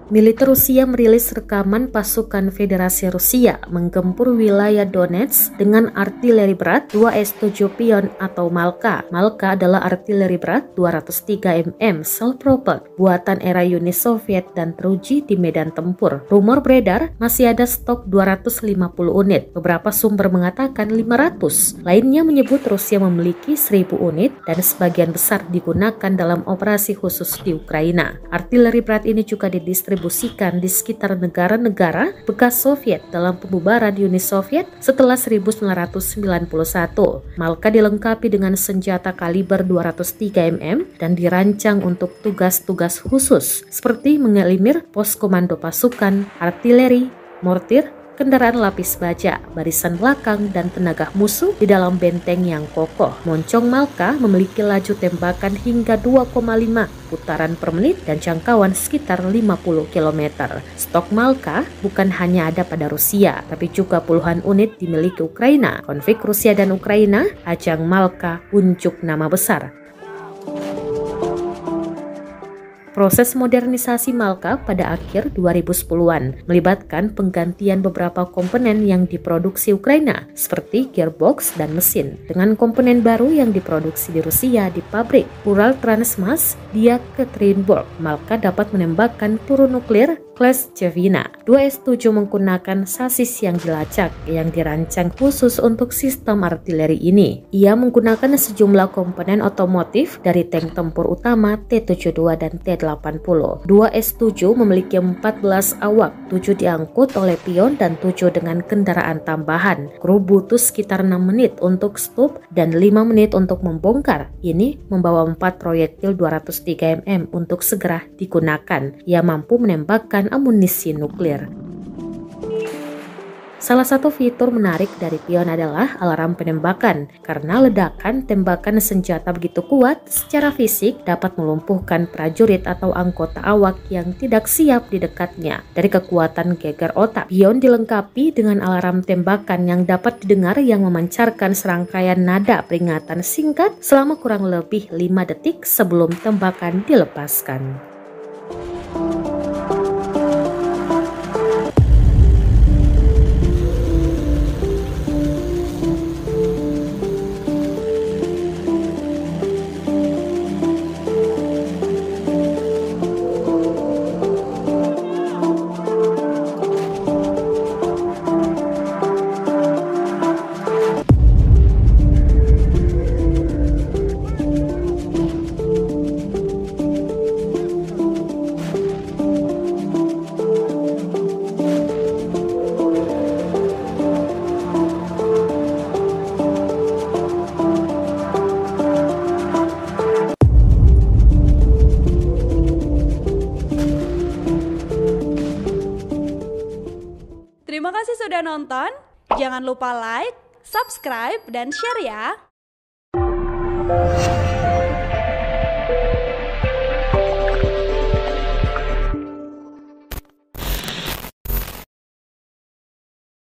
Militer Rusia merilis rekaman pasukan Federasi Rusia menggempur wilayah Donetsk dengan artileri berat 2S7 Pion atau Malka. Malka adalah artileri berat 203 mm self-propelled buatan era Uni Soviet dan teruji di medan tempur. Rumor beredar masih ada stok 250 unit. Beberapa sumber mengatakan 500. Lainnya menyebut Rusia memiliki 1000 unit dan sebagian besar digunakan dalam operasi khusus di Ukraina. Artileri berat ini juga didistribusikan di sekitar negara-negara bekas Soviet dalam pembubaran Uni Soviet setelah 1991. Malka dilengkapi dengan senjata kaliber 203 mm dan dirancang untuk tugas-tugas khusus seperti mengeliminir pos komando pasukan, artileri, mortir, kendaraan lapis baja, barisan belakang, dan tenaga musuh di dalam benteng yang kokoh. Moncong Malka memiliki laju tembakan hingga 2,5 putaran per menit dan jangkauan sekitar 50 km. Stok Malka bukan hanya ada pada Rusia, tapi juga puluhan unit dimiliki Ukraina. Konflik Rusia dan Ukraina, ajang Malka unjuk nama besar. Proses modernisasi Malka pada akhir 2010-an melibatkan penggantian beberapa komponen yang diproduksi Ukraina seperti gearbox dan mesin dengan komponen baru yang diproduksi di Rusia di pabrik Ural-Transmas di Yekaterinburg. Malka dapat menembakkan peluru nuklir kelas Cevina. 2S7 menggunakan sasis yang dilacak yang dirancang khusus untuk sistem artileri ini. Ia menggunakan sejumlah komponen otomotif dari tank tempur utama T-72 dan T-80. 2S7 memiliki 14 awak, 7 diangkut oleh pion dan 7 dengan kendaraan tambahan. Kru butuh sekitar 6 menit untuk stop dan 5 menit untuk membongkar. Ini membawa 4 proyektil 203 mm untuk segera digunakan. Ia mampu menembakkan amunisi nuklir. Salah satu fitur menarik dari pion adalah alarm penembakan. Karena ledakan tembakan senjata begitu kuat, secara fisik dapat melumpuhkan prajurit atau anggota awak yang tidak siap di dekatnya. Dari kekuatan geger otak, pion dilengkapi dengan alarm tembakan yang dapat didengar yang memancarkan serangkaian nada peringatan singkat selama kurang lebih 5 detik sebelum tembakan dilepaskan. Terima kasih sudah nonton. Jangan lupa like, subscribe, dan share ya.